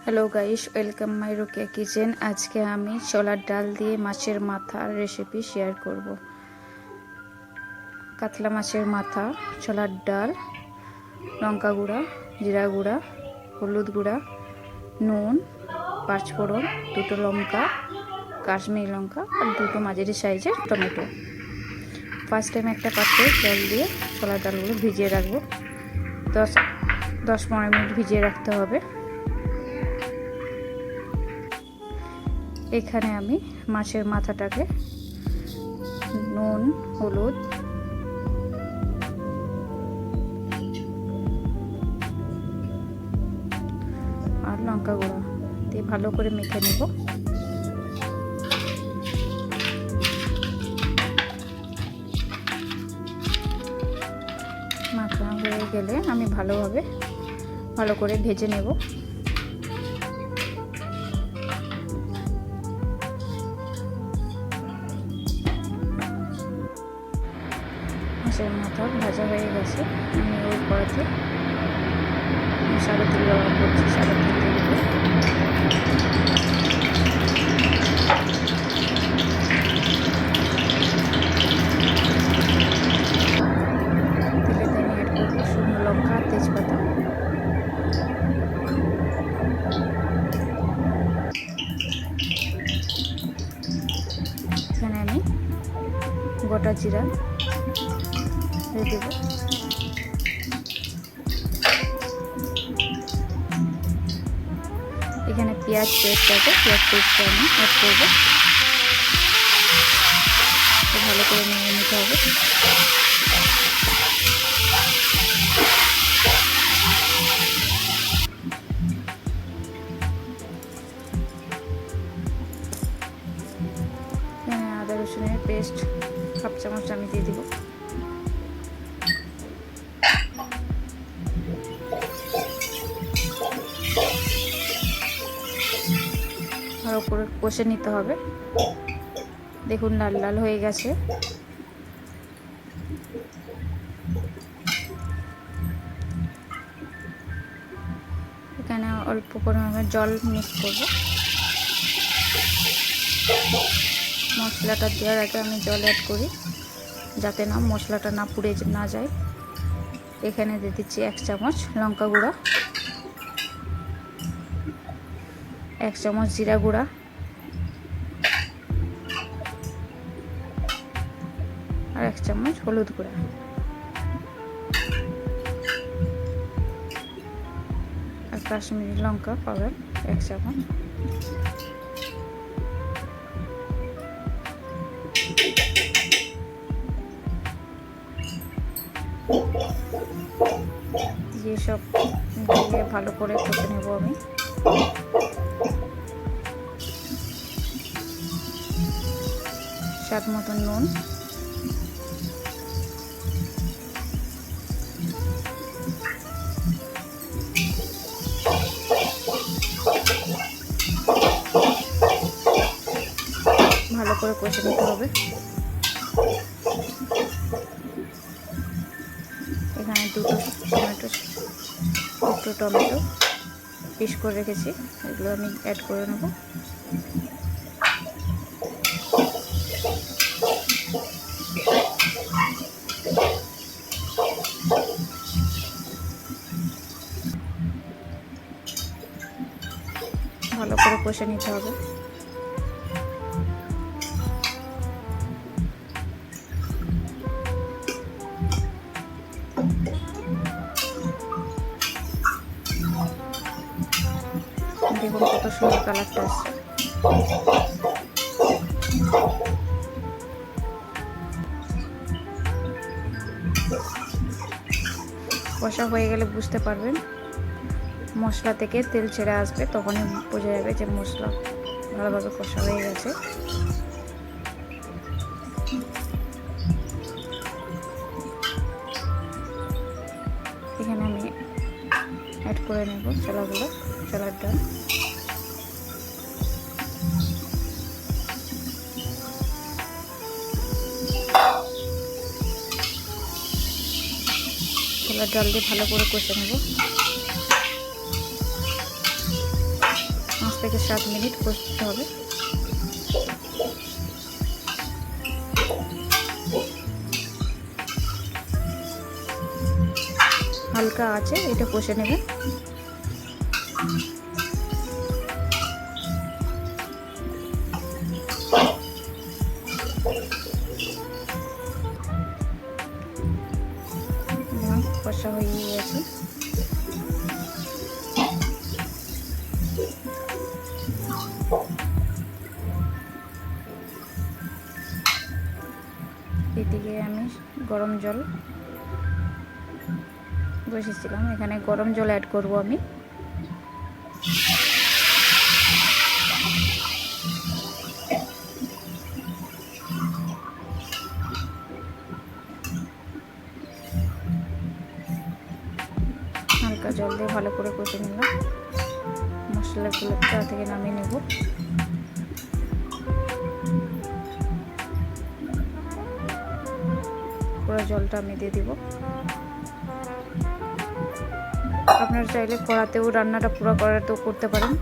Hello guys, welcome my Rokeya kitchen. আজকে আমি ছোলার ডাল দিয়ে মাছের মাথার রেসিপি শেয়ার করব। কাতলা মাছের মাথা, ছোলার ডাল, লঙ্কা গুঁড়া, জিরা গুঁড়া, হলুদ গুঁড়া, নুন, পাঁচফোড়ন, দুটো লঙ্কা, কাশ্মীরি লঙ্কা আর দুটো মাঝারি সাইজের টমেটো। ফার্স্ট টাইম একটা পাত্রে জল দিয়ে ছোলার ডালগুলো ভিজিয়ে রাখবো। 10-15 মিনিট ভিজিয়ে রাখতে হবে। এখানে আমি মাছের মাথাটাকে নুন, হলুদ, আর লঙ্কা গুঁড়া দিয়ে ভালো করে মেখে নেব। মাখা হয়ে গেলে আমি ভালো করে ভেজে নেব। মাছের মাথা ভাজা হয়ে গেছে। আমি ওই কড়াতে সাদা তেল ব্যবহার করছি। সাদা তেল দিয়ে দেবো। তেলেতে আমি অ্যাড করবো শুকনো লঙ্কা আর তেজপাতা। এখানে আমি গোটা জিরা দিয়ে দেবো। এখানে পেঁয়াজ পেস্ট আছে, পেঁয়াজ পেস্টটা আমি অ্যাড করবো। ভালো করে নিয়ে নিতে হবে। এখানে আদা রসুনের পেস্ট হাফ চামচ আমি দিয়ে দিব। ভালো করে কষে নিতে হবে। দেখুন লাল লাল হয়ে গেছে। এখানে অল্প পরিমাণে জল মিক্স করব। মশলাটা দেওয়ার আগে আমি জল অ্যাড করি যাতে না মশলাটা না পুড়ে না যায়। এখানে দিয়ে দিচ্ছি 1 চামচ লঙ্কা গুঁড়া, 1 চামচ জিরা গুঁড়া, আর 1 চামচ হলুদ গুঁড়া, আর কাশ্মীরি লঙ্কা পাউডার 1 চামচ। দিয়ে সব দিয়ে ভালো করে কষে নেব আমি। স্বাদ মতন নুন, ভালো করে কষে নিতে হবে। এখানে দুটো টমেটো পিস করে রেখেছি, এগুলো আমি অ্যাড করে নেব। ভালো করে কষে নিতে হবে। দেখুন কত সুন্দর কালারটা আসছে। কষা হয়ে গেলে বুঝতে পারবেন, মশলা থেকে তেল ছেড়ে আসবে, তখনই বোঝা যাবে যে মশলা ভালোভাবে কষা হয়ে গেছে। এখানে আমি অ্যাড করে নেব ছোলার ডাল। ছোলার ডাল দিয়ে ভালো করে কষে নেব। থেকে 7 মিনিট কষতে হবে। হালকা আছে এটা কষে নেবেন। কষা হয়ে গেছে। এদিকে আমি গরম জল বসেছিলাম, এখানে গরম জল অ্যাড করব আমি। হালকা জল দিয়ে ভালো করে কষে নিলাম। মশলাগুলো চা থেকে নামিয়ে নেব। পুরো জলটা আমি দিয়ে দিব। আপনারা চাইলে কড়াতেও রান্নাটা পুরো কড়াতেও করতে পারেন,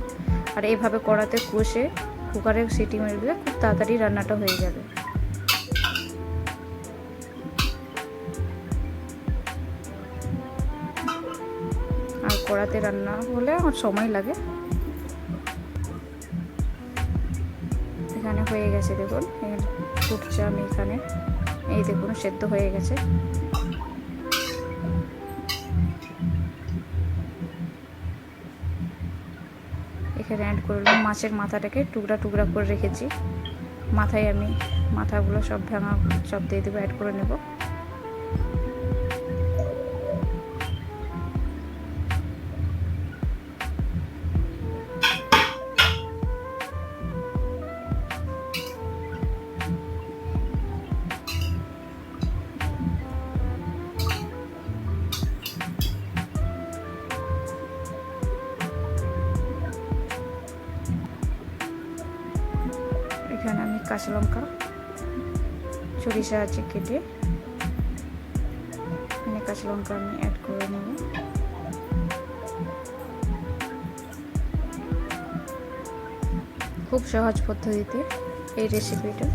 আর এইভাবে কড়াতে কষে কুকারে সিটি মেরে দিলে খুব তাড়াতাড়ি রান্নাটা হয়ে যাবে। আর কড়াতে রান্না হলে আমার সময় লাগে। এখানে হয়ে গেছে দেখুন, ফুটছে। আমি এখানে এই দেখুন সেদ্ধ হয়ে গেছে। এখানে অ্যাড করলাম মাছের মাথাটাকে টুকরা টুকরা করে রেখেছি। মাথায় আমি মাথাগুলো সব ভাঙা সব দিয়ে দেবো, অ্যাড করে নেব। এখানে আমি কাঁচা লঙ্কা ছুরি সাহায্যে কেটে কাঁচা লঙ্কা আমি অ্যাড করে নেব। খুব সহজ পদ্ধতিতে এই রেসিপিটা।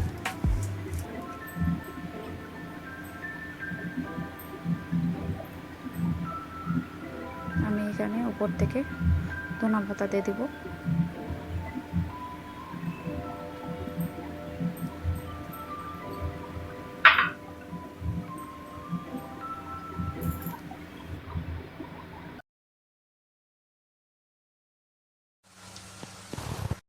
আমি এখানে উপর থেকে ধনিয়া পাতা দিয়ে দেব।